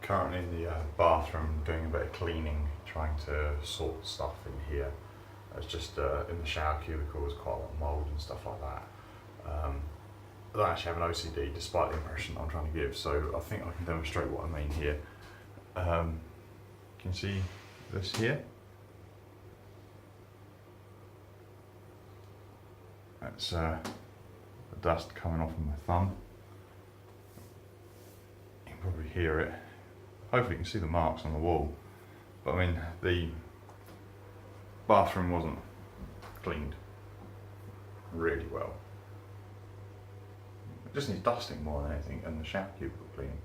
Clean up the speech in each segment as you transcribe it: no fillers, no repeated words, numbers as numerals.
Currently in the bathroom doing a bit of cleaning, trying to sort stuff in here. It's just in the shower cubicle there's quite a lot of mould and stuff like that. I don't actually have an OCD despite the impression I'm trying to give, so I think I can demonstrate what I mean here. Can you see this here? That's the dust coming off of my thumb. You can probably hear it. Hopefully you can see the marks on the wall. But I mean, the bathroom wasn't cleaned really well. It just needs dusting more than anything, and the shower cubicle cleaning.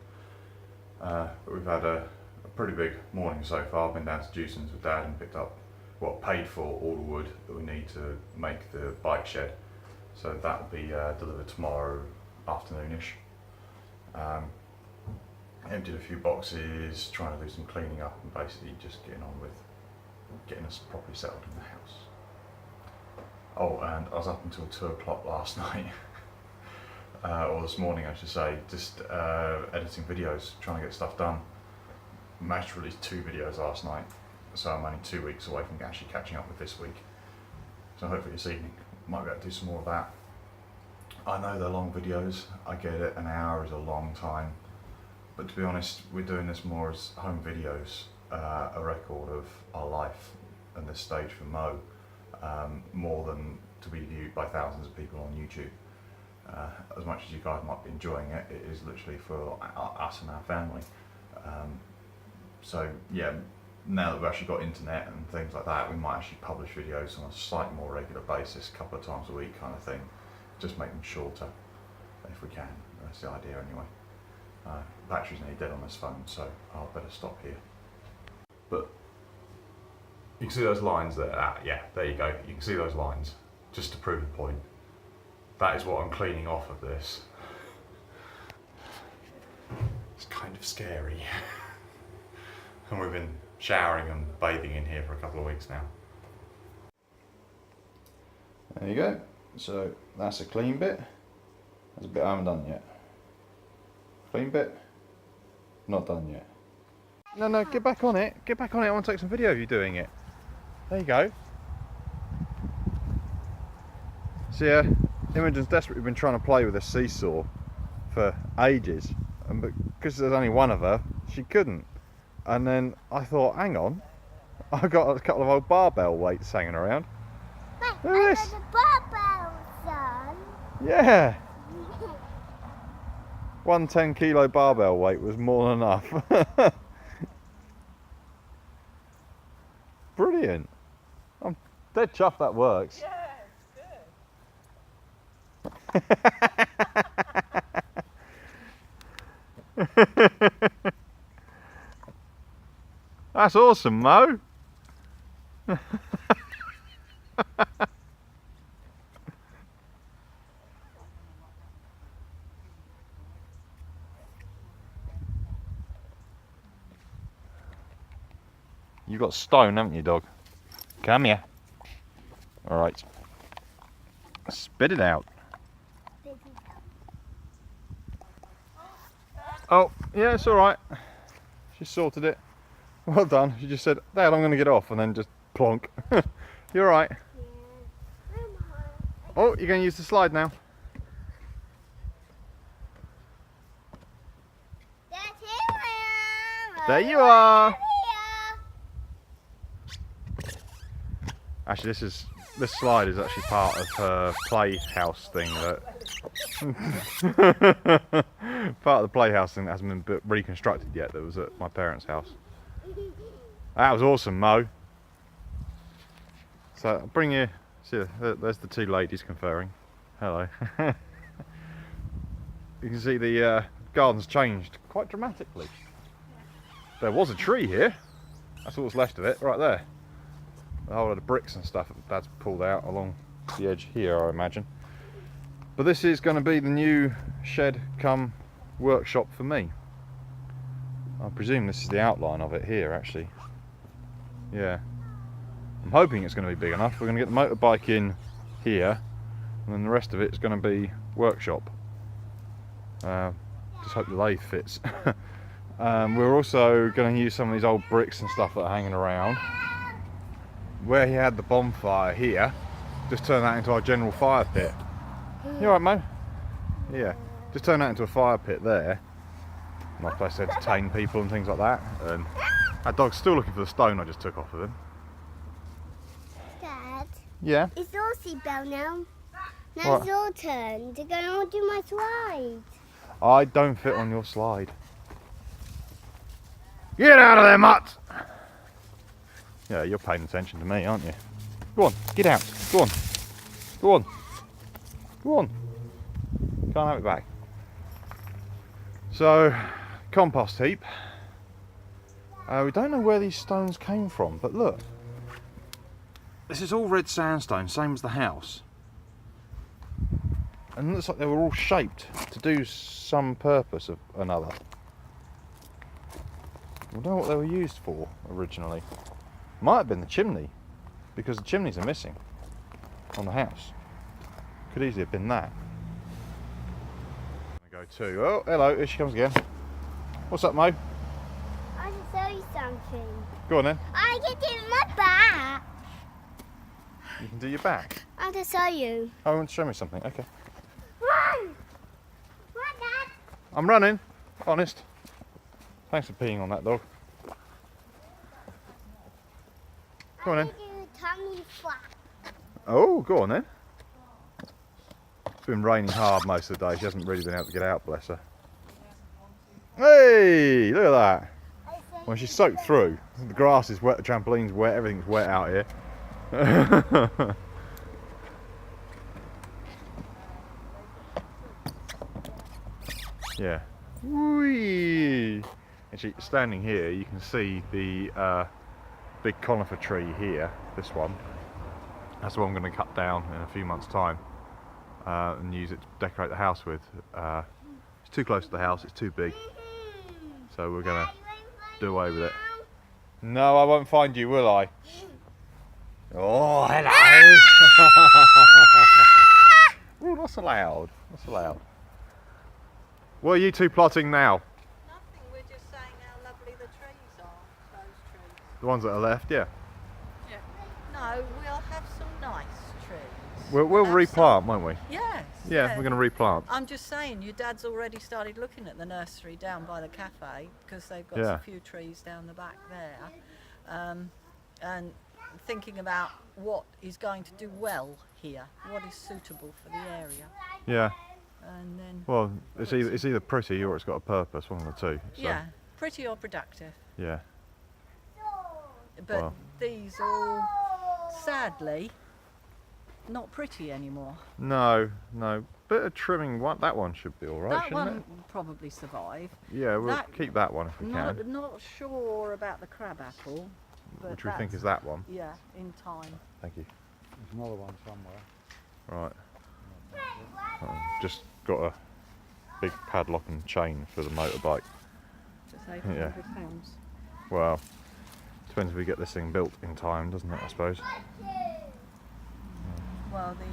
But we've had a pretty big morning so far. I've been down to Jewson's with Dad and picked up, well, paid for all the wood that we need to make the bike shed. So that will be delivered tomorrow afternoonish. Emptied a few boxes, trying to do some cleaning up, and basically just getting on with getting us properly settled in the house. Oh, and I was up until 2 o'clock last night, or this morning I should say, just editing videos, trying to get stuff done. Managed to release 2 videos last night, so I'm only 2 weeks away from actually catching up with this week. So hopefully this evening might be able to do some more of that. I know they're long videos, I get it, an hour is a long time. But to be honest, we're doing this more as home videos, a record of our life and this stage for Mo, more than to be viewed by thousands of people on YouTube. As much as you guys might be enjoying it, it is literally for us and our family. So yeah, now that we've actually got internet and things like that, we might actually publish videos on a slightly more regular basis, a couple of times a week kind of thing. Just make them shorter, if we can. That's the idea anyway. Battery's nearly dead on this phone, so I'll better stop here. But you can see those lines there. Yeah, there you go. You can see those lines, just to prove the point. That is what I'm cleaning off of this. It's kind of scary. And we've been showering and bathing in here for a couple of weeks now. There you go. So that's a clean bit. There's a bit I haven't done yet. Clean bit, not done yet. No, get back on it. Get back on it. I want to take some video of you doing it. There you go. See, Imogen's desperately been trying to play with a seesaw for ages, and because there's only one of her, she couldn't. And then I thought, hang on, I got a couple of old barbell weights hanging around. Look at this. The barbell, son. Yeah. 1 10-kilo barbell weight was more than enough. Brilliant. I'm dead chuffed that works. Yeah, good. That's awesome, Mo. You've got stone, haven't you, dog? Come here. Alright. Spit it out. Oh, yeah, it's alright. She sorted it. Well done. She just said, Dad, I'm going to get off, and then just plonk. You alright? Yeah. Oh, you're going to use the slide now. There you are. Actually, this slide is actually part of her playhouse thing part of the playhouse thing that hasn't been reconstructed yet. That was at my parents' house. That was awesome, Mo. So I'll bring you. See, there's the 2 ladies conferring. Hello. You can see the garden's changed quite dramatically. There was a tree here. That's all that's left of it, right there. A whole lot of bricks and stuff that Dad's pulled out along the edge here, I imagine. But this is going to be the new shed cum workshop for me. I presume this is the outline of it here, actually. Yeah. I'm hoping it's going to be big enough. We're going to get the motorbike in here, and then the rest of it's going to be workshop. Just hope the lathe fits. We're also going to use some of these old bricks and stuff that are hanging around. Where he had the bonfire here, just turn that into our general fire pit. You alright, Mo? Yeah, just turn that into a fire pit there. Nice place to entertain people and things like that. And that dog's still looking for the stone I just took off of him. Dad, Yeah? it's your seatbelt now. Now What? it's your turn to go and do my slide. I don't fit on your slide. Get out of there, mutt! Yeah, you're paying attention to me, aren't you? Go on, get out. Go on. Go on. Go on. Can't have it back. So, compost heap. We don't know where these stones came from, but look. This is all red sandstone, same as the house. And it looks like they were all shaped to do some purpose of another. I don't know what they were used for originally. Might have been the chimney, because the chimneys are missing on the house. Could easily have been that. Go to. Oh, hello, here she comes again. What's up, Mo? I want to show you something. Go on then. I can do my back. You can do your back. I want to show you. Oh, you want to show me something? Okay. Run! Run, Dad. I'm running. Honest. Thanks for peeing on that dog. Go on then. I can do tummy flap. Oh, go on then. It's been raining hard most of the day. She hasn't really been able to get out, bless her. Hey, look at that. Well, she's soaked through. The grass is wet, the trampoline's wet, everything's wet out here. Yeah. Whee! Actually, standing here, you can see the big conifer tree here, this one. That's the one I'm going to cut down in a few months' time and use it to decorate the house with. It's too close to the house, it's too big, so we're going to do away with it. No, I won't find you, will I? Oh, hello! Oh, that's allowed. That's allowed. What are you two plotting now? Nothing, we're just saying how lovely the trees are, those trees. The ones that are left, yeah. Yeah. No, we'll have some nice trees. We'll Have replant, won't we? some- Yes. Yeah, we're going to replant. I'm just saying, your dad's already started looking at the nursery down by the cafe because they've got Yeah. a few trees down the back there. And thinking about what is going to do well here, what is suitable for the area. Yeah. And then, Well, it's either pretty or it's got a purpose, one of the two. So, yeah, pretty or productive. Yeah. But Well. these are all, sadly, not pretty anymore. No, no. Bit of trimming. That one should be all right, That shouldn't one it? will probably survive. Yeah, we'll that- keep that one if we can. Not sure about the crabapple. But Which we think that's- is that one. Yeah, in time. Thank you. There's another one somewhere. Right. Just got a big padlock and chain for the motorbike. Just say Yeah. £100. Well, depends if we get this thing built in time, doesn't it, I suppose? Well, the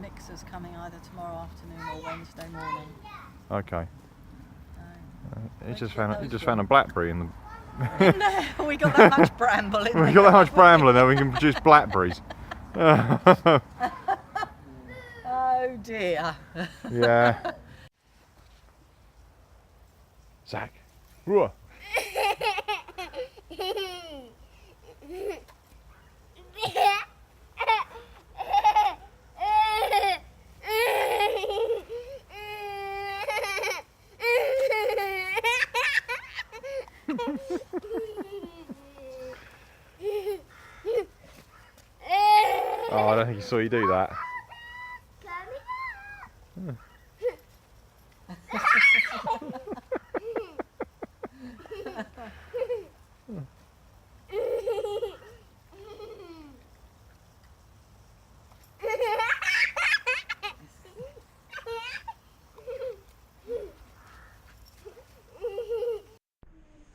mixer's coming either tomorrow afternoon or Wednesday morning. Okay. So. He just get found those a blackberry in the. We got that much bramble in We there. got that much bramble in there. We can produce blackberries. Oh dear. Yeah. Zach. Roar. Oh, I don't think he saw you do that.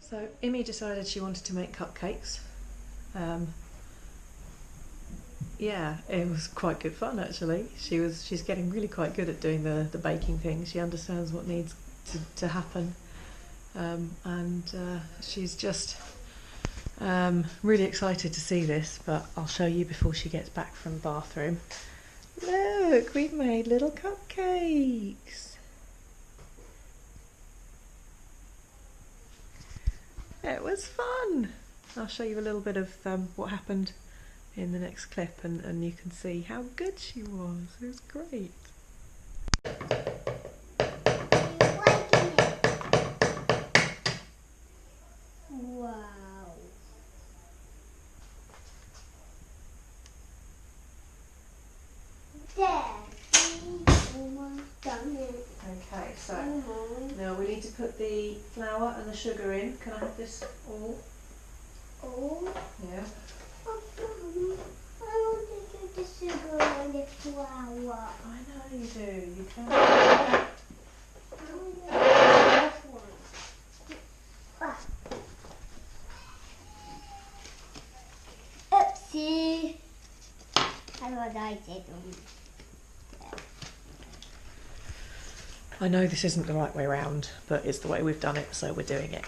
So Imi decided she wanted to make cupcakes. Yeah, it was quite good fun actually. She's getting really quite good at doing the baking thing. She understands what needs to happen, and she's just really excited to see this. But I'll show you before she gets back from the bathroom. Look, we've made little cupcakes. It was fun. I'll show you a little bit of what happened in the next clip, and you can see how good she was. It was great. Wow. There, we almost done it. Okay, so Almost. now we need to put the flour and the sugar in. Can I have this all? Oh, Yeah. I want to do the sugar and the flour. I know you do. You can. I want to do this one. Ah. Oopsie. How would I did them? I know this isn't the right way round, but it's the way we've done it, so we're doing it.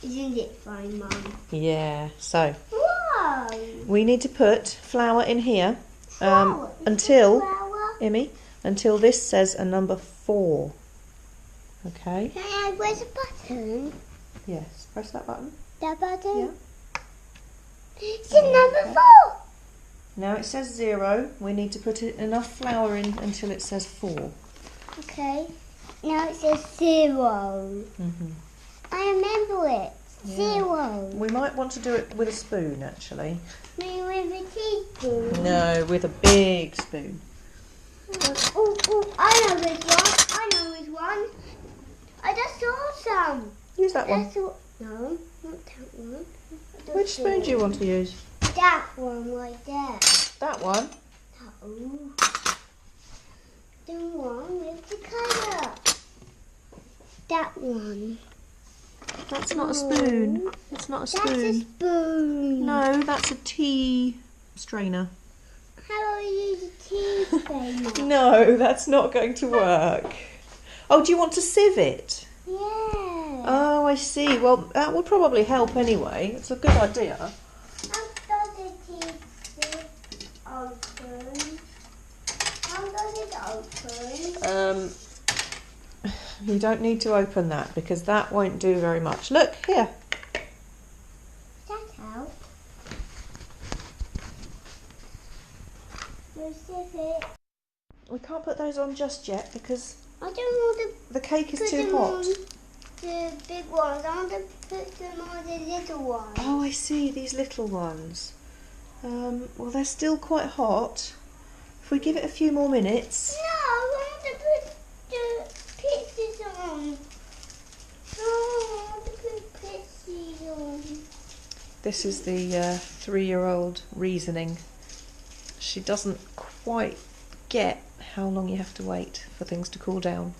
Isn't it fine, Mum? Yeah. So Whoa! we need to put flour in here Flour. until Flour. Immy, until this says a number 4. Okay. Can I press a button? Yes. Press that button. That button? Yeah. It's a number Okay. 4. Now it says 0. We need to put enough flour in until it says 4. Okay. Now it says 0. Mm-hmm. I remember it. Yeah. 0. We might want to do it with a spoon, actually. Me with a teaspoon. No, with a big spoon. Oh, I know this one. I know this one. I just saw some. Use that one. That's all. No, not that one. Which spoon do you want to use? That one right there. That one? Oh. The one with the colour. That one. That's not a spoon. It's not a That's a spoon. spoon. No, that's a tea strainer. How do I use a teaspoon? No, that's not going to work. Oh, do you want to sieve it? Yeah. Oh, I see. Well, that would probably help anyway. It's a good idea. How does a teaspoon open? How does it open? You don't need to open that because that won't do very much. Look, here. That out. We'll sieve it. We can't put those on just yet because I don't want to the cake is put too them hot. on the big ones. I want to put them on the little ones. Oh, I see, these little ones. Well, they're still quite hot. If we give it a few more minutes. No, I want to put the pieces on. No, I want to put pieces on. This is the 3-year-old reasoning. She doesn't quite get how long you have to wait for things to cool down.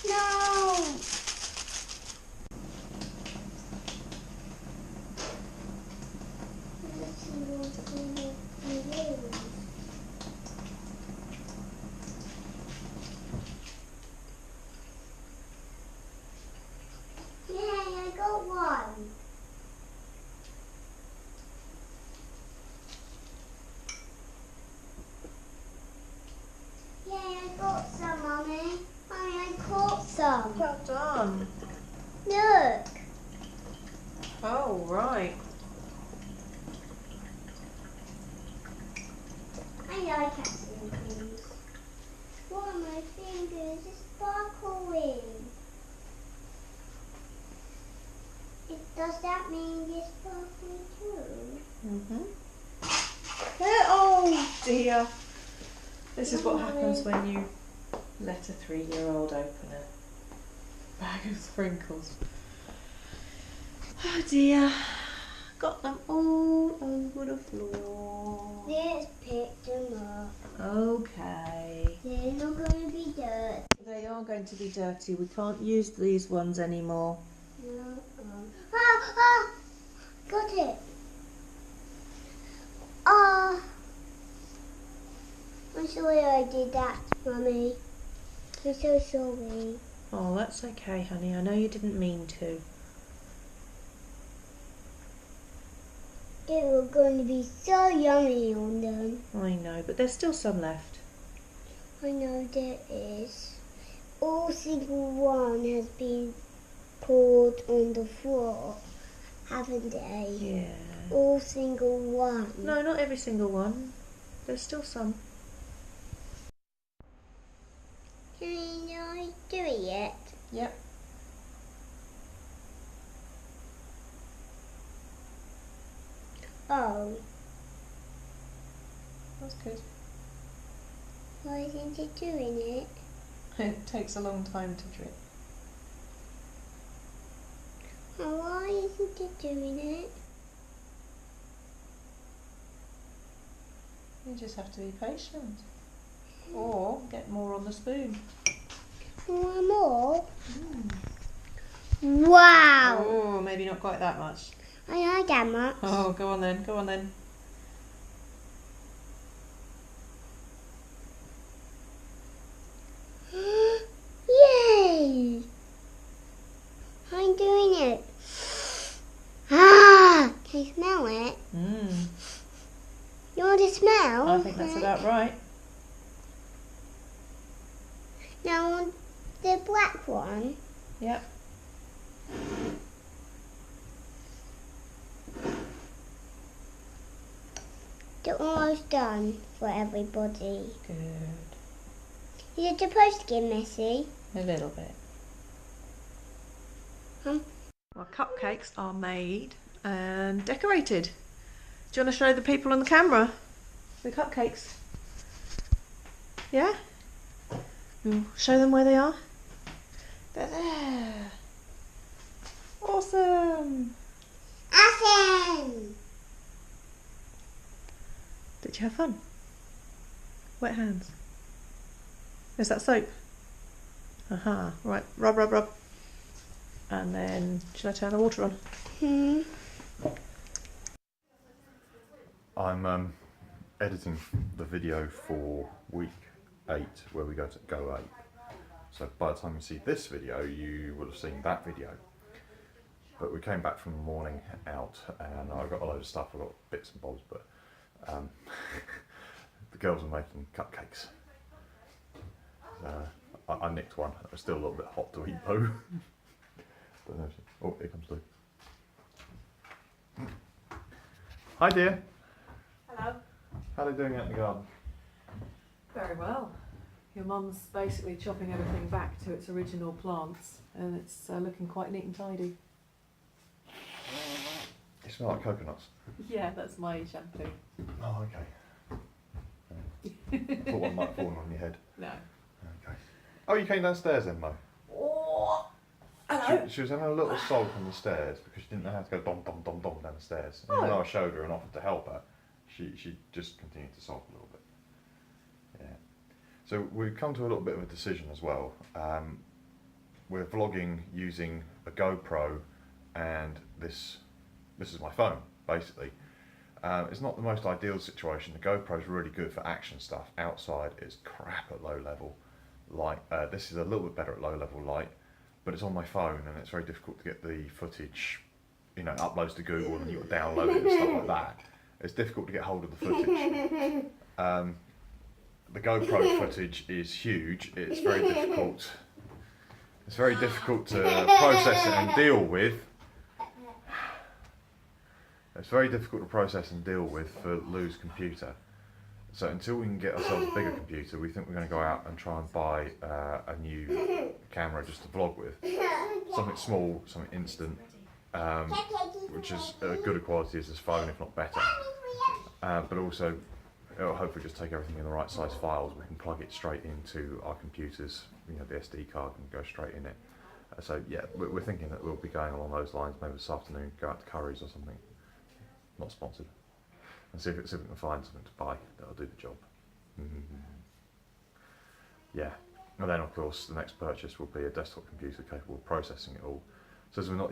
No. Yay, I got one. Yay, I got some, Mummy. Mummy, I caught some. Well done. Look. Oh, right. I like catching things. One of my fingers is sparkling. Does that mean it's sparkling too? Mm-hmm. Oh dear. This is what happens when you let a 3-year-old open a bag of sprinkles. Oh dear. Got them all over the floor. Let's pick them up. Okay. They're not going to be dirt. They are going to be dirty. We can't use these ones anymore. No. Ah! Got it. sorry I did that, Mummy. I'm so sorry. Oh, that's okay, honey. I know you didn't mean to. They were going to be so yummy on them. I know, but there's still some left. I know there is. All single one has been poured on the floor, haven't they? Yeah. All single one. No, not every single one. There's still some. Can I do it yet? Yep. Oh, That's good. why isn't it doing it? It takes a long time to drip. Oh, why isn't it doing it? You just have to be patient. Or get more on the spoon. One more? Wow! Oh, maybe not quite that much. I like that much. Oh, go on then, go on then. Yay! I'm doing it. Ah! Can you smell it? Mmm, You want to smell? I think that's about right. Now on the black one. Yep. They're almost done for everybody. Good. Is it supposed to get messy? A little bit. Well, cupcakes are made and decorated. Do you want to show the people on the camera the cupcakes? Yeah? We'll show them where they are. They're there. Awesome. Awesome! Did you have fun? Wet hands. Is that soap? Aha. Right. Rub, rub, rub. And then, should I turn the water on? Hmm. I'm editing the video for week 8 where we go to Go 8. So by the time you see this video, you will have seen that video. But we came back from the morning out and I got a load of stuff, I got bits and bobs, but the girls were making cupcakes. I nicked one. It was still a little bit hot to eat though. But no, oh, here comes Lou. Hi dear. Hello. How are they doing out in the garden? Very well. Your mum's basically chopping everything back to its original plants and it's looking quite neat and tidy. They smell like coconuts. Yeah, that's my shampoo. Oh, okay. Thought one might have fallen on your head. No. Okay. Oh, you came downstairs then, Mo? Oh, hello. She was having a little sulk on the stairs because she didn't know how to go dom dom dom dom down the stairs. And even though I showed her and offered to help her, she just continued to sulk a little bit. Yeah. So we've come to a little bit of a decision as well. We're vlogging using a GoPro and this is my phone, basically. It's not the most ideal situation. The GoPro is really good for action stuff. Outside it's crap at low level light. This is a little bit better at low level light, but it's on my phone and it's very difficult to get the footage, you know, uploads to Google and you've got to download it and stuff like that. It's difficult to get hold of the footage. The GoPro footage is huge. It's very difficult. It's very difficult to process it and deal with. It's very difficult to process and deal with for Lou's computer. So until we can get ourselves a bigger computer, we think we're going to go out and try and buy a new camera just to vlog with. Something small, something instant, which is good a quality as this phone, if not better. But also, it'll hopefully just take everything in the right size files. We can plug it straight into our computers, you know, the SD card can go straight in it. So yeah, we're thinking that we'll be going along those lines, maybe this afternoon, go out to Curry's or something. Not sponsored. And see if we can find something to buy that'll do the job. Yeah, and then of course the next purchase will be a desktop computer capable of processing it all. So as we're not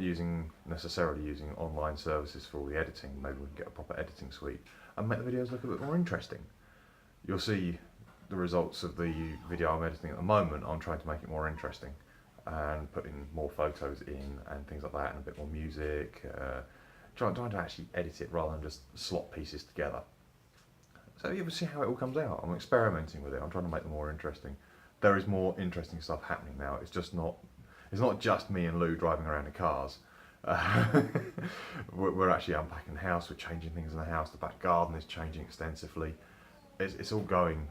necessarily using online services for all the editing, maybe we can get a proper editing suite and make the videos look a bit more interesting. You'll see the results of the video I'm editing at the moment, I'm trying to make it more interesting and putting more photos in and things like that, and a bit more music, trying to actually edit it rather than just slot pieces together. So you will see how it all comes out. I'm experimenting with it. I'm trying to make it more interesting. There is more interesting stuff happening now. It's not just me and Lou driving around in cars. We're actually unpacking the house. We're changing things in the house. The back garden is changing extensively. It's all going.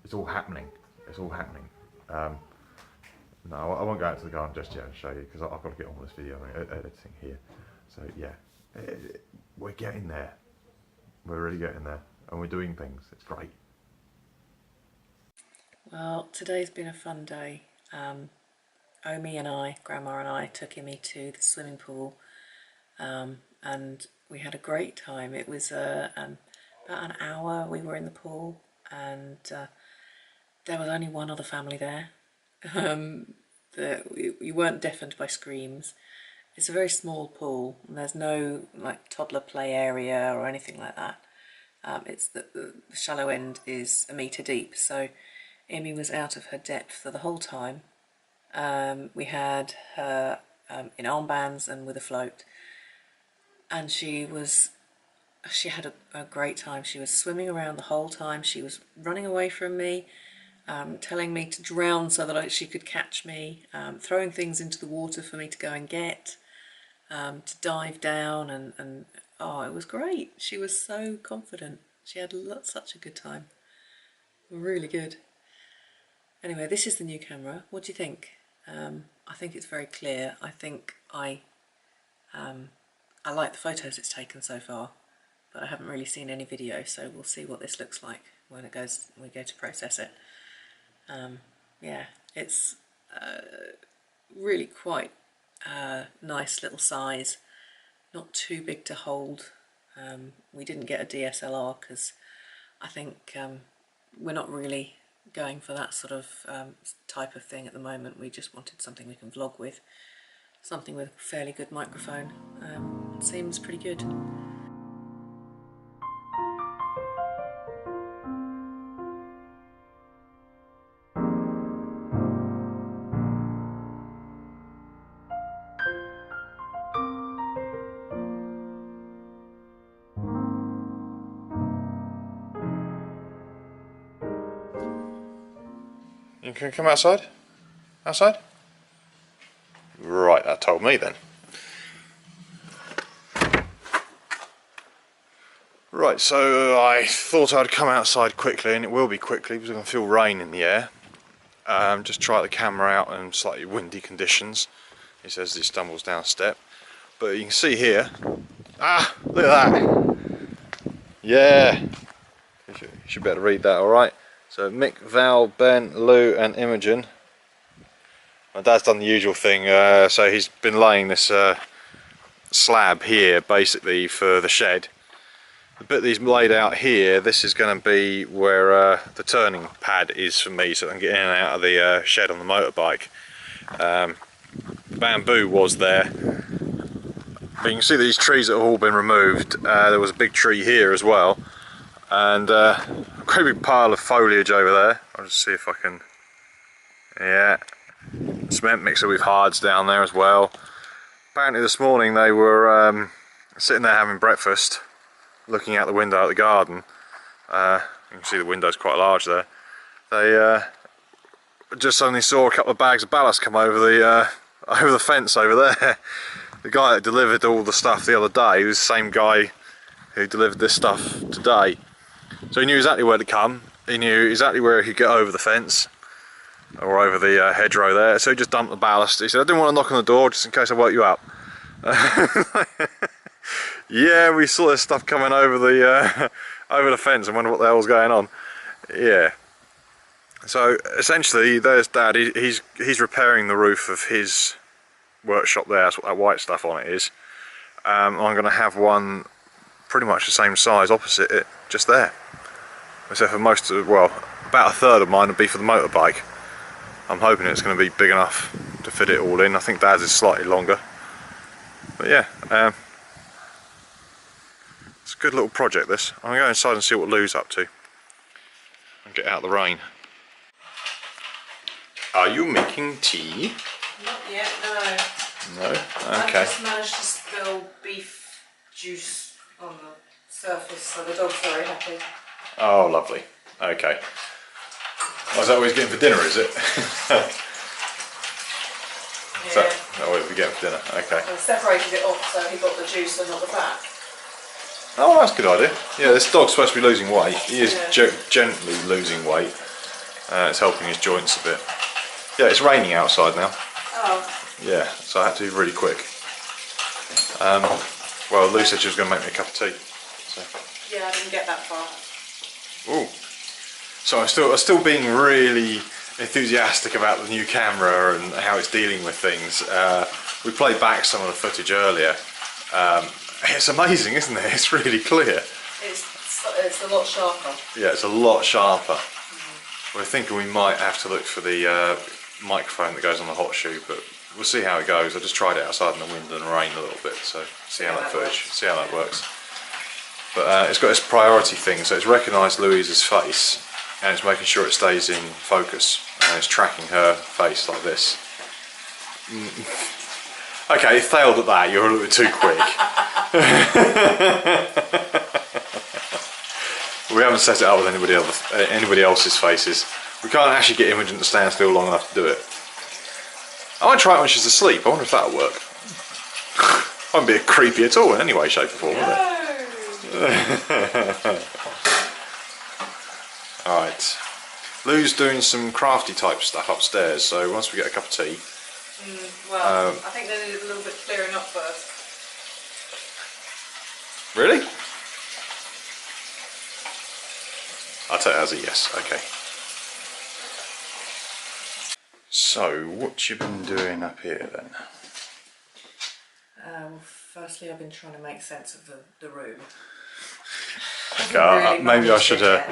It's all happening. It's all happening. No, I won't go out to the garden just yet and show you, because I've got to get on with this video editing here. So yeah, we're getting there. We're really getting there, and we're doing things. It's great. Well, today's been a fun day. Omi and I, Grandma and I, took Imi to the swimming pool, and we had a great time. It was about an hour we were in the pool, and there was only one other family there. We weren't deafened by screams. It's a very small pool, and there's no like toddler play area or anything like that. It's the shallow end is 1 metre deep, so Imi was out of her depth for the whole time. We had her in armbands and with a float, and she had a great time. She was swimming around the whole time. She was running away from me, telling me to drown so that she could catch me, throwing things into the water for me to go and get, to dive down, and oh, it was great. She was so confident. She had such a good time. Really good. Anyway, this is the new camera. What do you think? I think it's very clear. I think I like the photos it's taken so far, but I haven't really seen any video, so we'll see what this looks like when we go to process it. Yeah, it's really quite a nice little size, not too big to hold. We didn't get a DSLR because I think we're not really going for that sort of type of thing at the moment. We just wanted something we can vlog with, something with a fairly good microphone. It seems pretty good. You can come outside? Outside? Right, that told me then. Right, so I thought I'd come outside quickly, and it will be quickly because I can feel rain in the air. Just try the camera out in slightly windy conditions. He says he stumbles down a step. But you can see here, look at that. Yeah, you should better read that, alright. So Mick, Val, Ben, Lou and Imogen. My dad's done the usual thing, so he's been laying this slab here basically for the shed. The bit that he's laid out here, this is going to be where the turning pad is for me, so I can get in and out of the shed on the motorbike. Bamboo was there, but you can see these trees that have all been removed. There was a big tree here as well, and a great big pile of foliage over there. I'll just see if I can, yeah, cement mixer with hards down there as well. Apparently this morning they were sitting there having breakfast, looking out the window at the garden. You can see the window's quite large there. They just suddenly saw a couple of bags of ballast come over the fence over there. The guy that delivered all the stuff the other day was the same guy who delivered this stuff today. So he knew exactly where to come. He knew exactly where he could get over the fence or over the hedgerow there. So he just dumped the ballast. He said, I didn't want to knock on the door just in case I woke you up. Yeah, we saw this stuff coming over the fence and wonder what the hell's going on. Yeah. So essentially, there's Dad. He's repairing the roof of his workshop there. That's what that white stuff on it is. I'm going to have one pretty much the same size opposite it, just there. Except for most of, well, about a third of mine will be for the motorbike. I'm hoping it's going to be big enough to fit it all in. I think Dad's is slightly longer. But yeah, it's a good little project this. I'm going to go inside and see what Lou's up to and get out of the rain. Are you making tea? Not yet, no. No? I Okay. just managed to spill beef juice on the surface, so the dog's very happy. Oh, lovely. Okay. Oh, is that what he's getting for dinner, is it? Is that what he's getting for dinner? Okay. I separated it off so he got the juice and not the fat. Oh, that's a good idea. Yeah, this dog's supposed to be losing weight. He is Yeah. gently losing weight. It's helping his joints a bit. Yeah, it's raining outside now. Oh. Yeah, so I had to be really quick. Well, Lou said she was going to make me a cup of tea. So. Yeah, I didn't get that far. Ooh. So I'm still being really enthusiastic about the new camera and how it's dealing with things. We played back some of the footage earlier. It's amazing, isn't it? It's really clear. It's a lot sharper. Yeah, it's a lot sharper. We're thinking we might have to look for the microphone that goes on the hot shoe, but we'll see how it goes. I just tried it outside in the wind and rain a little bit, so see how that works. But it's got its priority thing, so it's recognised Louise's face and it's making sure it stays in focus, and it's tracking her face like this. Okay, it failed at that. You're a little bit too quick. We haven't set it up with anybody else's faces. We can't actually get Imogen to stand still long enough to do it. I might try it when she's asleep. I wonder if that'll work. Won't be creepy at all in any way, shape or form, will it? Alright. Lou's doing some crafty type stuff upstairs, so once we get a cup of tea... Well, I think they need a little bit clearing up first. Really? I'll take that as a yes, okay. So, what you been doing up here then? Well, firstly, I've been trying to make sense of the room. Okay, maybe I should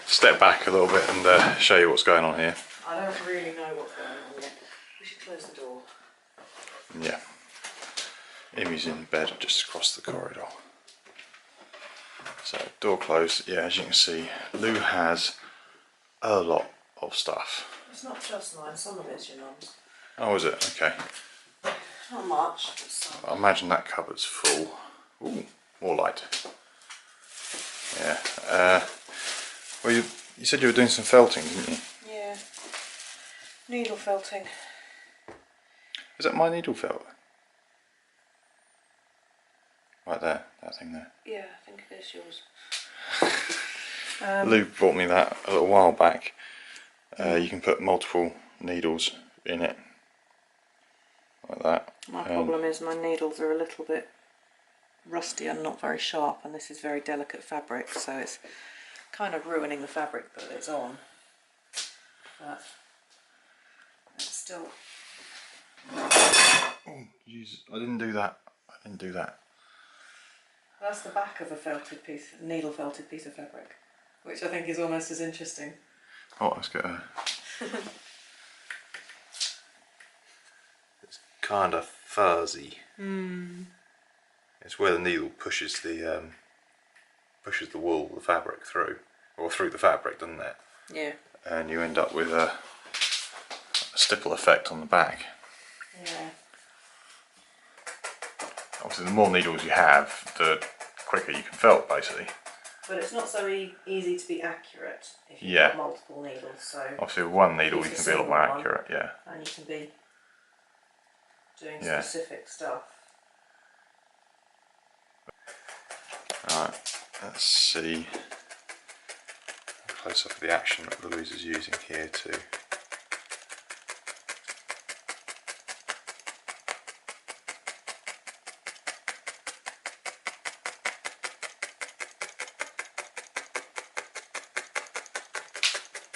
step back a little bit and show you what's going on here. I don't really know what's going on yet. We should close the door. Yeah. Emmy's in bed just across the corridor. So, door closed. Yeah, as you can see, Lou has a lot of stuff. It's not just mine, some of it's your mum's. Oh, is it? Okay. Not much, but some. I imagine that cupboard's full. Ooh, more light. Yeah. Well, you said you were doing some felting, didn't you? Yeah. Needle felting. Is that my needle felt? Right there, that thing there. Yeah, I think it is yours. Lou brought me that a little while back. You can put multiple needles in it, like that. My problem is my needles are a little bit rusty and not very sharp, and this is very delicate fabric, so it's kind of ruining the fabric that it's on. But it's still... Oh, Jesus, I didn't do that. That's the back of a felted piece, needle felted piece of fabric, which I think is almost as interesting. Oh, let's get a... It's kind of fuzzy. It's where the needle pushes the wool, the fabric through, or through the fabric, doesn't it? Yeah. And you end up with a stipple effect on the back. Yeah. Obviously, the more needles you have, the quicker you can felt, basically. But it's not so easy to be accurate if you've Yeah. got multiple needles. So Obviously, with one needle you Use a can be a lot more single one. accurate, yeah. and you can be doing Yeah. specific stuff. Alright, let's see. Close up of the action that Louise is using here too.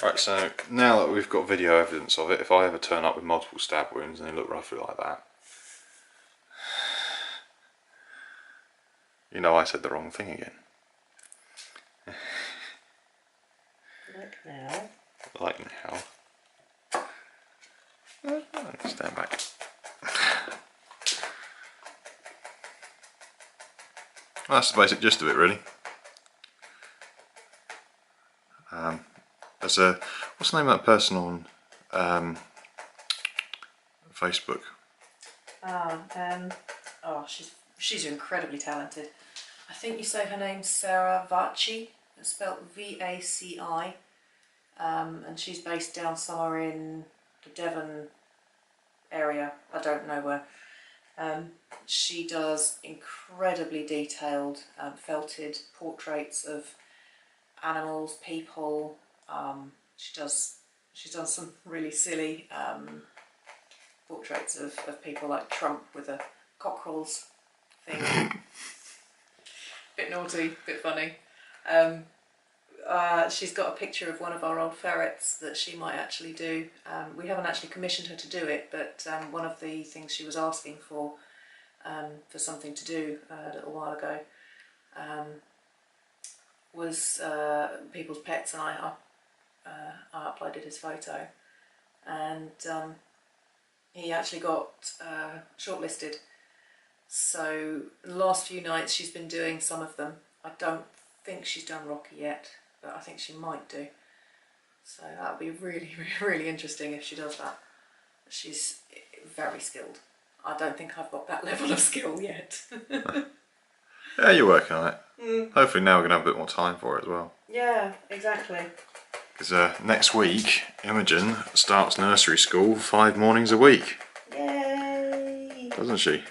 Right, so now that we've got video evidence of it, if I ever turn up with multiple stab wounds and they look roughly like that, you know I said the wrong thing again. Like now. Like now. Stand back. Well, that's the basic gist of it, really. There's a, what's the name of that person on Facebook? Oh, she's incredibly talented. I think you say her name's Sarah Vaci. It's spelled V-A-C-I. And she's based down somewhere in the Devon area. I don't know where. She does incredibly detailed felted portraits of animals, people. She's done some really silly portraits of people like Trump with a cockerels thing. Bit naughty, bit funny. She's got a picture of one of our old ferrets that she might actually do. We haven't actually commissioned her to do it, but one of the things she was asking for something to do a little while ago was people's pets, and I uploaded his photo, and he actually got shortlisted. So the last few nights she's been doing some of them. I don't think she's done Rocky yet, but I think she might do. So that would be really, really interesting if she does that. She's very skilled. I don't think I've got that level of skill yet. Yeah, you're working on it. Hopefully now we're going to have a bit more time for it as well. Yeah, exactly. Because next week, Imogen starts nursery school 5 mornings a week. Yay! Doesn't she?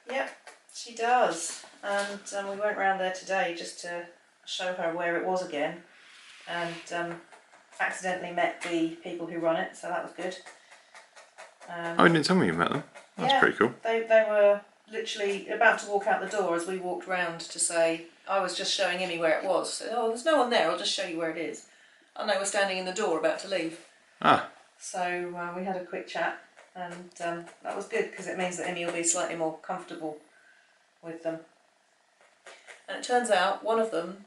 Yep, she does. And we went round there today just to show her where it was again. And accidentally met the people who run it, so that was good. Oh, you didn't tell me you met them. That's pretty cool. They were literally about to walk out the door as we walked round to say, I was just showing Imi where it was. So, oh, there's no one there, I'll just show you where it is. And they were standing in the door about to leave. Ah. So we had a quick chat, and that was good because it means that Imi will be slightly more comfortable with them. And it turns out one of them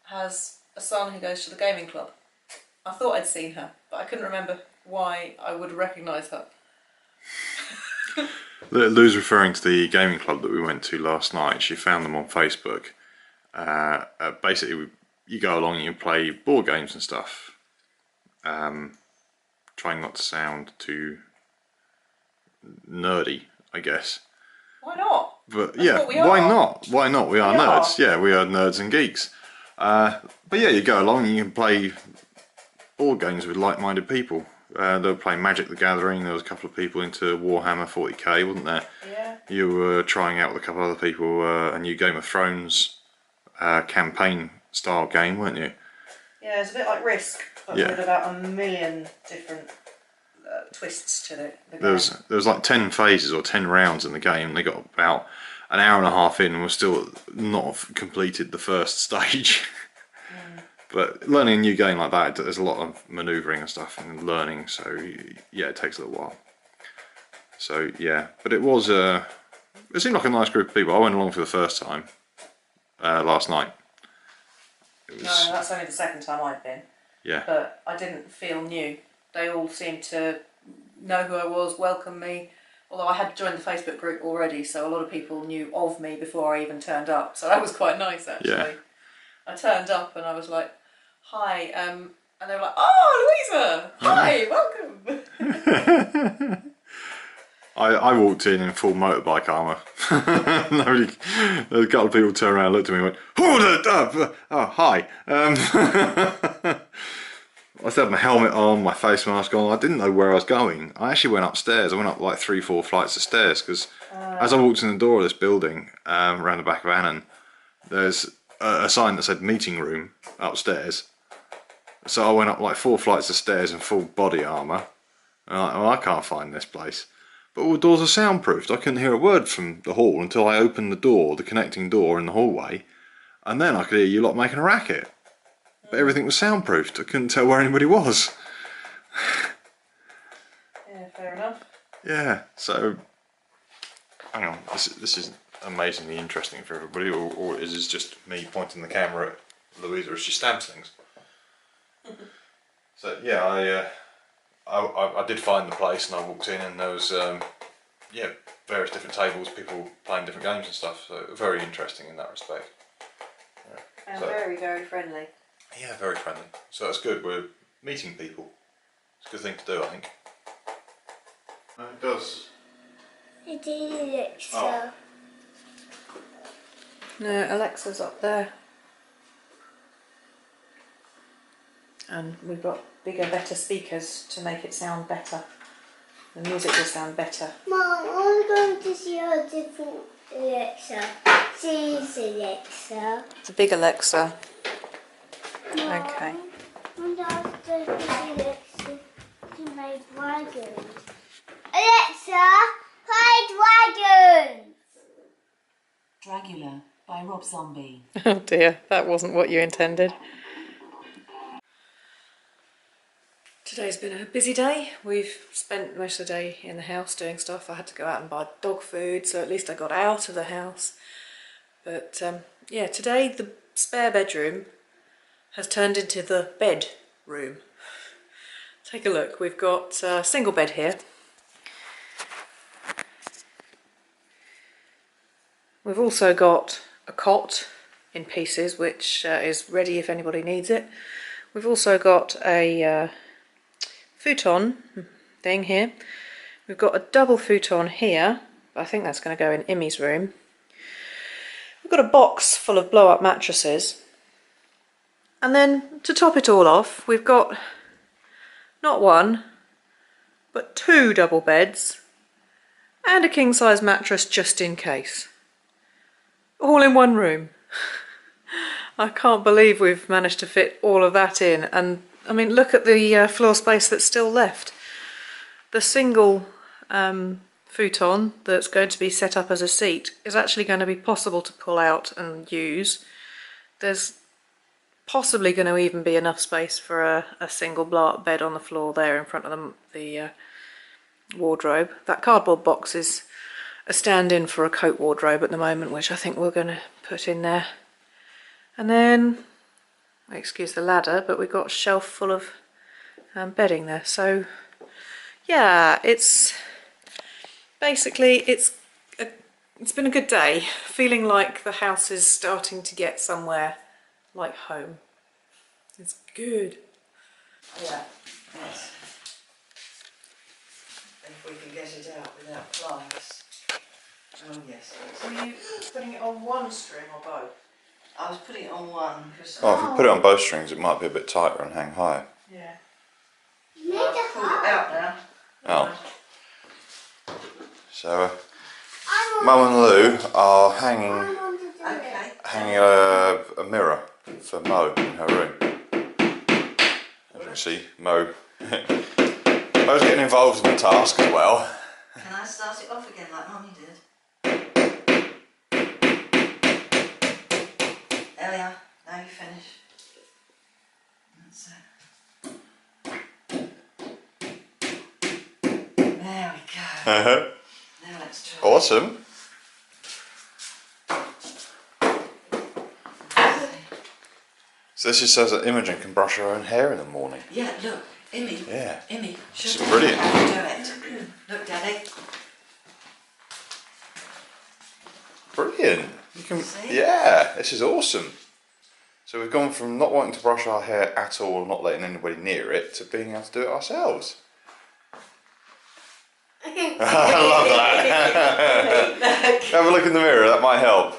has a son who goes to the gaming club. I thought I'd seen her, but I couldn't remember why I would recognise her. Lou's referring to the gaming club that we went to last night. She found them on Facebook. Basically, you go along and you play board games and stuff. Trying not to sound too nerdy, I guess. Why not? But That's yeah, what we why are. not? Why not? We are We are. nerds. Yeah, we are nerds and geeks. But yeah, you go along and you can play board games with like-minded people. They were playing Magic the Gathering. There was a couple of people into Warhammer 40k, wasn't there? Yeah. You were trying out with a couple of other people a new Game of Thrones campaign-style game, weren't you? Yeah, it's a bit like Risk, but Yeah. with about a million different twists to the game. There was like 10 phases or 10 rounds in the game. They got about an hour and a half in and were still not completed the first stage. But learning a new game like that, there's a lot of manoeuvring and stuff and learning, so yeah, it takes a little while. So yeah, but it was it seemed like a nice group of people. I went along for the first time last night. It was, No, that's only the second time I'd been. yeah. But I didn't feel new. They all seemed to know who I was, welcome me. Although I had joined the Facebook group already, so a lot of people knew of me before I even turned up. So that was quite nice, actually. Yeah. I turned up and I was like, hi, and they were like, oh, Louisa, hi, welcome. I walked in full motorbike armour. A couple of people turned around, looked at me and went, hold it up! Oh, hi. I still had my helmet on, my face mask on. I didn't know where I was going. I actually went upstairs. I went up like 3-4 flights of stairs because as I walked in the door of this building around the back of Annan, there's a sign that said meeting room upstairs. So I went up like 4 flights of stairs in full body armour. And I'm like, well, I can't find this place. But all the doors are soundproofed. I couldn't hear a word from the hall until I opened the door, the connecting door in the hallway. And then I could hear you lot making a racket. But everything was soundproofed. I couldn't tell where anybody was. Yeah, fair enough. Yeah, so hang on. This is amazingly interesting for everybody, or is this just me pointing the camera at Louisa as she stabs things? So yeah, I did find the place and I walked in and there was yeah, various different tables, people playing different games and stuff. So very interesting in that respect. Yeah. And So- very, very friendly. Yeah, very friendly. So that's good. We're meeting people. It's a good thing to do, I think. It does. It is Alexa. No, Alexa's up there. And we've got bigger, better speakers to make it sound better. The music will sound better. Mom, I'm going to see a different Alexa. She's Alexa. It's a big Alexa. Mom, Okay. and after this Alexa, she made dragons. Alexa, play dragons! Dragula by Rob Zombie. Oh dear, that wasn't what you intended. Today's been a busy day. We've spent most of the day in the house doing stuff. I had to go out and buy dog food, so at least I got out of the house. But yeah, today the spare bedroom has turned into the bedroom. Take a look. We've got a single bed here. We've also got a cot in pieces, which is ready if anybody needs it. We've also got a futon thing here. We've got a double futon here. I think that's going to go in Immy's room. We've got a box full of blow-up mattresses. And then, to top it all off, we've got not one, but 2 double beds and a king-size mattress just in case. All in one room. I can't believe we've managed to fit all of that in. And I mean, look at the floor space that's still left. The single futon that's going to be set up as a seat is actually going to be possible to pull out and use. There's possibly going to even be enough space for a single blow-up bed on the floor there in front of the wardrobe. That cardboard box is a stand-in for a coat wardrobe at the moment, which I think we're going to put in there. And then, excuse the ladder, but we've got a shelf full of bedding there. So yeah, it's basically it's been a good day. Feeling like the house is starting to get somewhere like home. It's good. Yeah, yes. If we can get it out without flies. Oh yes. Were you putting it on one string or both? I was putting it on one because Oh, if you put it on both strings, it might be a bit tighter and hang higher. Yeah. I've pulled it out now. Oh. So, Mum and Lou are hanging Okay. a mirror for Mo in her room. As you can see, Mo's getting involved in the task as well. Can I start it off again like Mummy did? There we are. Now you finish. That's it. There we go. Now let's try. Awesome. So this is so that Imogen can brush her own hair in the morning. Yeah, look, Immy. Yeah. Immy, It's show brilliant. Daddy how to do it. Look, Daddy. Brilliant. You can. See? Yeah, this is awesome. So we've gone from not wanting to brush our hair at all, not letting anybody near it, to being able to do it ourselves. I love that. Have a look in the mirror, that might help.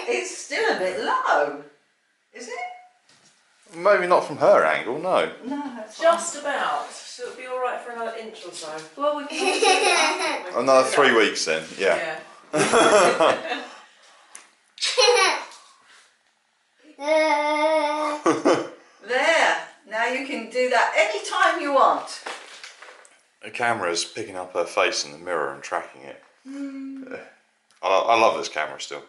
It's still a bit low, is it? Maybe not from her angle, no. No, that's Just about. So it'll be alright for another inch or so. well, we can. Another 3 weeks then, yeah. There. Now you can do that anytime you want. The camera's picking up her face in the mirror and tracking it. I love this camera still.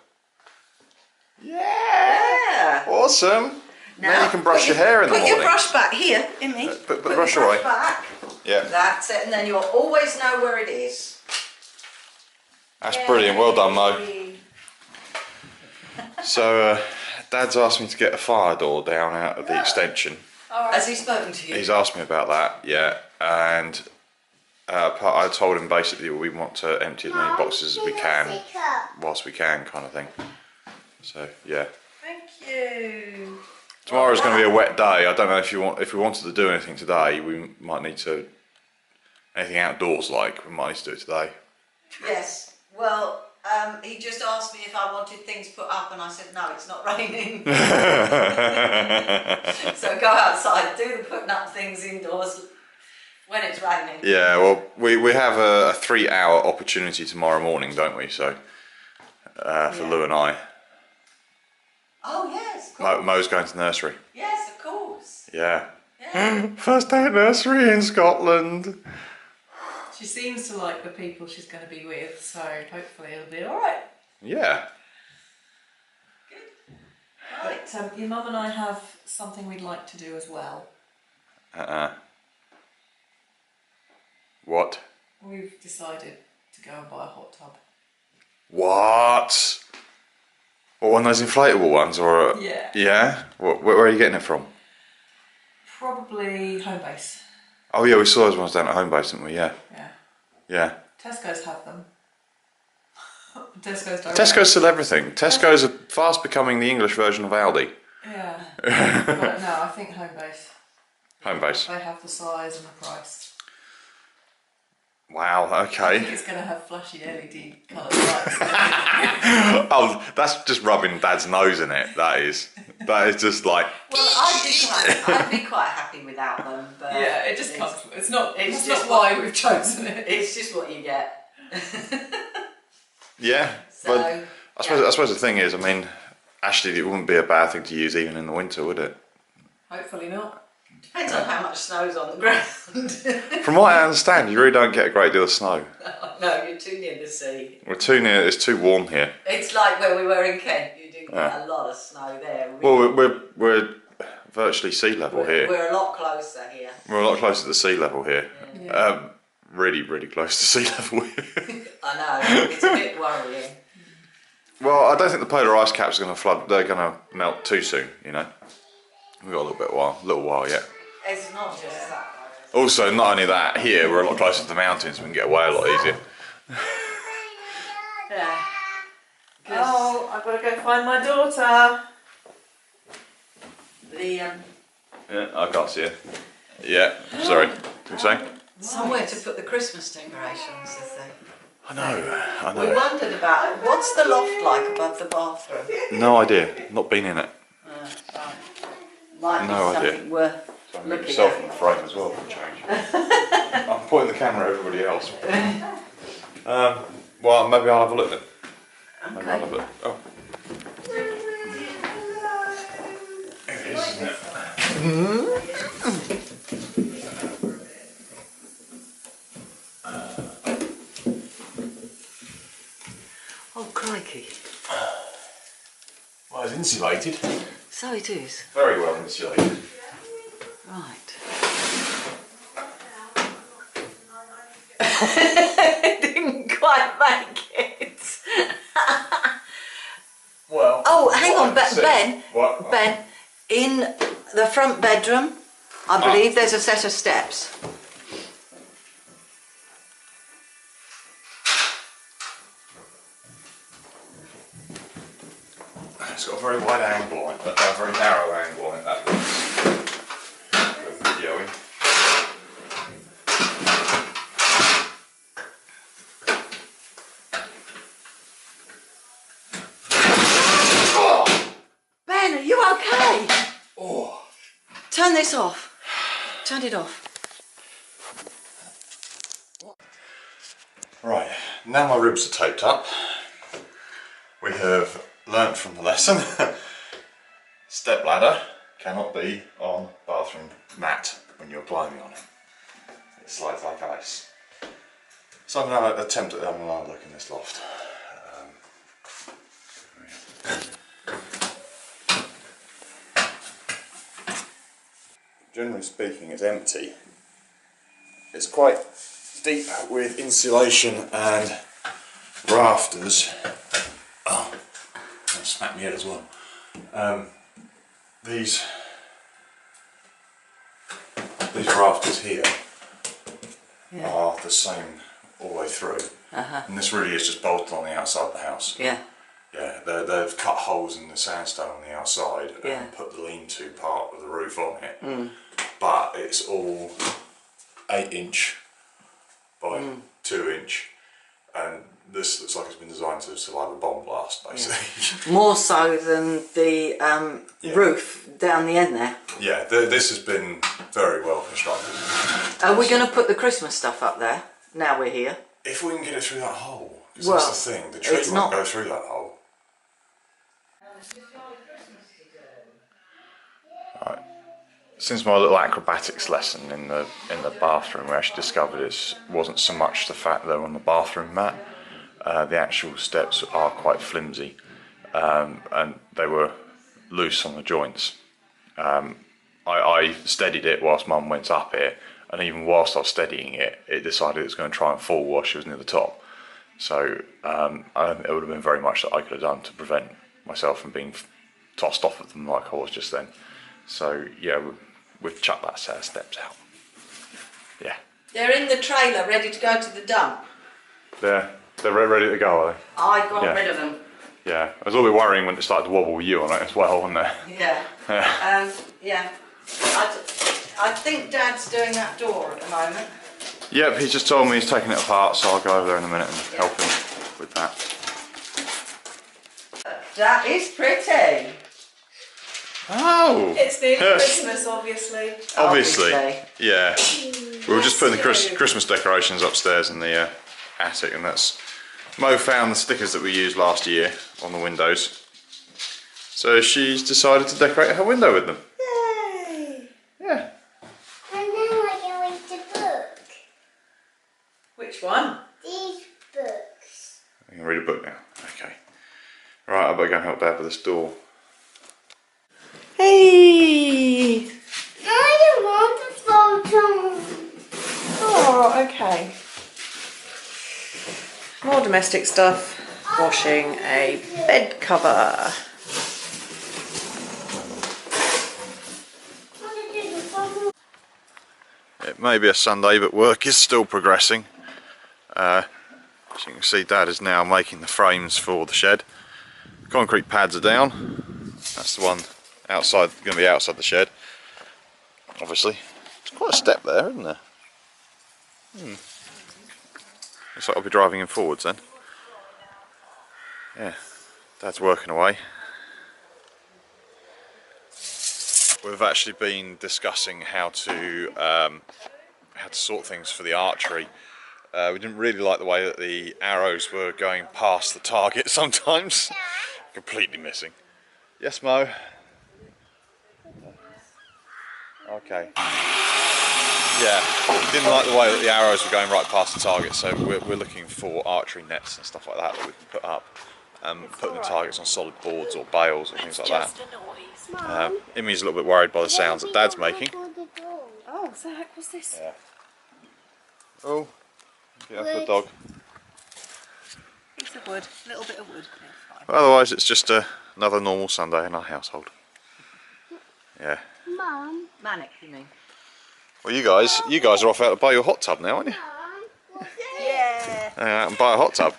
Yeah! Yeah. Awesome! Now you can brush your hair in the Put your morning. brush back here, Immy. Put the your brush away. back. Yeah, That's it, and then you'll always know where it is. that's brilliant. Well done, Mo. Yay. So, Dad's asked me to get a fire door down out of the extension. Has he spoken to you? He's asked me about that, yeah, and I told him basically we want to empty as many boxes as we can, whilst we can, kind of thing. So, yeah. Thank you. Tomorrow's going to be a wet day. I don't know if we wanted to do anything today. We might need to Anything outdoors like? We might need to do it today. Yes. Well, he just asked me if I wanted things put up, and I said no, it's not raining. So go outside, do the putting up things indoors when it's raining. Yeah, well, we have a 3-hour opportunity tomorrow morning, don't we? So for Lou and I. Oh yes, of course. Mo's going to nursery. Yes, of course. Yeah. Yeah. First day at nursery in Scotland. She seems to like the people she's going to be with, so hopefully it'll be alright. Yeah. But your mum and I have something we'd like to do as well. What? We've decided to go and buy a hot tub. What? What, one of those inflatable ones, or? Yeah. Yeah? Where are you getting it from? Probably Homebase. Oh yeah, we saw those ones down at Homebase, didn't we? Yeah. Yeah. Yeah. Tesco's have them. Tesco's don't. Tesco's sell everything. Tesco's are fast becoming the English version of Aldi. Yeah. But no, I think Homebase. Homebase. They have the size and the price. Wow, I think okay. it's going to have flashy LED coloured lights. Oh, that's just rubbing Dad's nose in it. That is just like. Well, I'd be quite happy without them, but Yeah, it just comes. It's not. it's It's just not why we've chosen it. it's just what you get. Yeah, So but I suppose the thing is, I mean, actually, it wouldn't be a bad thing to use even in the winter, would it? Hopefully not. depends on how much snow's on the ground. From what I understand, you really don't get a great deal of snow. No, you're too near the sea. We're too near. It's too warm here. It's like where we were in Kent. You do get a lot of snow there. Well, we're virtually sea level here. We're a lot closer here. We're a lot closer to sea level here. Yeah. Really, really close to sea level here. I know, it's a bit worrying. Well, I don't think the polar ice caps are going to flood. They're going to melt too soon. You know, we've got a little while yet. It's not just that. Also, not only that, here we're a lot closer to the mountains. We can get away a lot easier. Yeah. Oh, I've got to go find my daughter. The Yeah, I can't see it. Yeah, sorry. What are you saying? somewhere to put the Christmas decorations, is there? I know. We wondered about what's the loft like above the bathroom. No idea. Not been in it. Right. Might be No idea. something worth Put looking yourself at. in the frame as well for a change. I'm pointing the camera at everybody else. Well, maybe I'll have a look then. Maybe I'll have a look. Oh. Here it is, isn't it? Oh crikey! Well, it's insulated. So it is. Very well insulated. Right. Didn't quite make it. Well. Oh, hang what on, I can see- Ben. What? Ben, in the front bedroom, I believe there's a set of steps. It's got a very wide angle on it, but a very narrow angle on it. That looks videoing. Ben, are you okay? Oh. Turn this off. Turn it off. Right, now my ribs are taped up. We have learnt from the lesson. Step ladder cannot be on bathroom mat when you're climbing on it. It slides like ice. So I'm going to attempt at having another look in this loft. Generally speaking, it's empty. It's quite deep with insulation and rafters. Oh, that smacked me head as well. These rafters here are the same all the way through, and this really is just bolted on the outside of the house. Yeah. Yeah, they've cut holes in the sandstone on the outside Yeah. and put the lean-to part of the roof on it. But it's all 8-inch by 2 inch, and this looks like it's been designed to survive a bomb blast, basically. More so than the roof down the end there. Yeah, this has been very well constructed. Are we going to put the Christmas stuff up there now we're here? If we can get it through that hole, 'cause Well, that's the thing, the tree it's won't not- go through that hole. Right. Since my little acrobatics lesson in the bathroom, we actually discovered it wasn't so much the fact they're on the bathroom mat. The actual steps are quite flimsy, and they were loose on the joints. I steadied it whilst Mum went up it, and even whilst I was steadying it, it decided it was going to try and fall while she was near the top. So it would have been very much that I could have done to prevent myself from being tossed off of them like I was just then. So yeah, we've chucked that set of steps out. Yeah. They're in the trailer ready to go to the dump. They're ready to go, are they? I got Yeah. rid of them. Yeah. It was a little bit worrying when it started to wobble with you on it as well, wasn't it? Yeah. Yeah. I think Dad's doing that door at the moment. Yep, he just told me he's taking it apart, so I'll go over there in a minute and help him with that. That is pretty. Oh! It's nearly Christmas, obviously. Obviously. Yeah. We were just putting the Christmas decorations upstairs in the attic, and that's... Mo found the stickers that we used last year on the windows. So she's decided to decorate her window with them. Yay! Yeah. And now we're going to book. Which one? These books. I can read a book now. Okay. Right, I better go and help Dad with this door. Hey! I don't want the photo. Oh, okay. More domestic stuff. Washing a bed cover. It may be a Sunday, but work is still progressing. As you can see, Dad is now making the frames for the shed. Concrete pads are down. That's the one outside, going to be outside the shed. Obviously, it's quite a step there, isn't there? Looks like I'll be driving in forwards then. Yeah, Dad's working away. We've actually been discussing how to sort things for the archery. We didn't really like the way that the arrows were going past the target sometimes. Completely missing. Yes, Mo? Okay. Yeah, we didn't like the way that the arrows were going right past the target, so we're looking for archery nets and stuff like that that we can put up. Putting the targets on solid boards or bales or things like that. Imi's a little bit worried by the sounds that Dad's making. Oh, Zach, what's this? Yeah. Oh, get up the dog. Piece of wood, a little bit of wood. But otherwise, it's just another normal Sunday in our household. Yeah. Mum. Manic, you mean? Well, you guys are off out to buy your hot tub now, aren't you? Yeah. Out and buy a hot tub.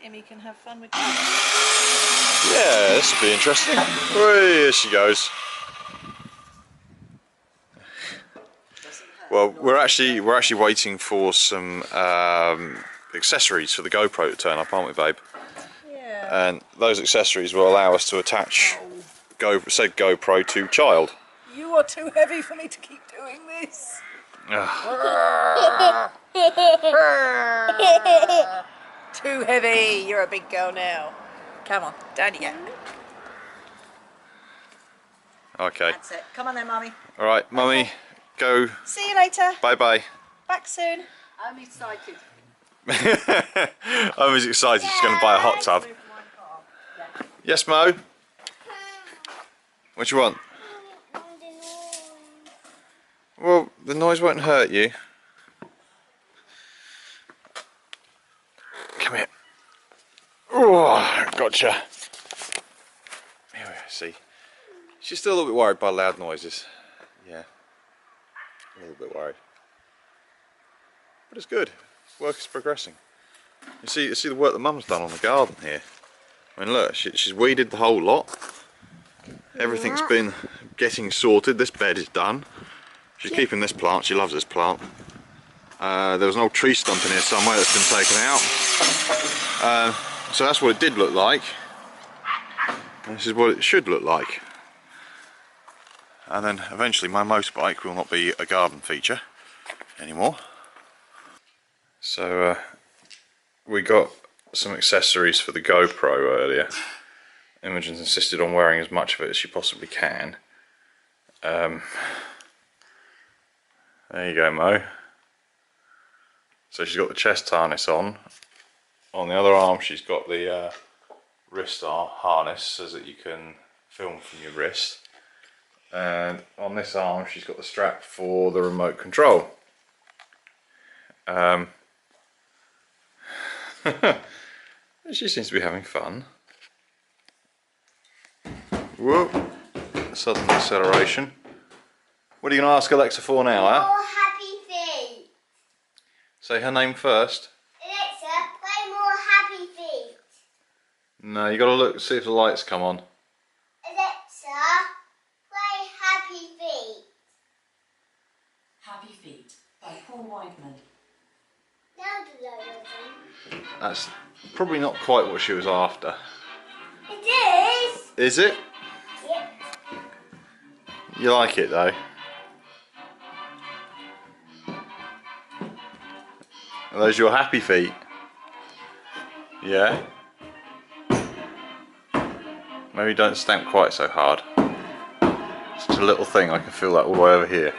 Imi can have fun with that. Yeah, this will be interesting. Whee, here she goes. Well, we're actually waiting for some accessories for the GoPro to turn up, aren't we, babe? Yeah. And those accessories will allow us to attach said GoPro to child. You are too heavy for me to keep doing this. Too heavy. You're a big girl now. Come on, down you go. Okay. That's it. Come on then, Mummy. All right, Mummy, go. See you later. Bye bye. Back soon. I'm excited. I'm as excited. She's going to buy a hot tub. Yes, Mo. What do you want? Well, the noise won't hurt you. Come here. Oh, gotcha. Here we are, see. She's still a little bit worried by loud noises. Yeah. A little bit worried. But it's good. Work is progressing. You see the work that Mum's done on the garden here. I mean, look, she's weeded the whole lot. Everything's been getting sorted. This bed is done. She's keeping this plant. She loves this plant. There was an old tree stump in here somewhere that's been taken out. So that's what it did look like. And this is what it should look like. And then eventually my motorbike will not be a garden feature anymore. So we got some accessories for the GoPro earlier. Imogen's insisted on wearing as much of it as she possibly can. There you go, Mo. So she's got the chest harness on. On the other arm she's got the wrist harness so that you can film from your wrist. And on this arm she's got the strap for the remote control. She seems to be having fun. Whoa, sudden acceleration. What are you going to ask Alexa for now, More huh? happy feet. Say her name first. Alexa, play more happy feet. No, you got to look, see if the lights come on. Alexa, play happy feet. Happy Feet by Paul Weidman. Now do that again. That's probably not quite what she was after. It is. Is it? Yep. You like it though? Are those your happy feet? Yeah? Maybe don't stamp quite so hard. It's just a little thing, I can feel that all the way over here.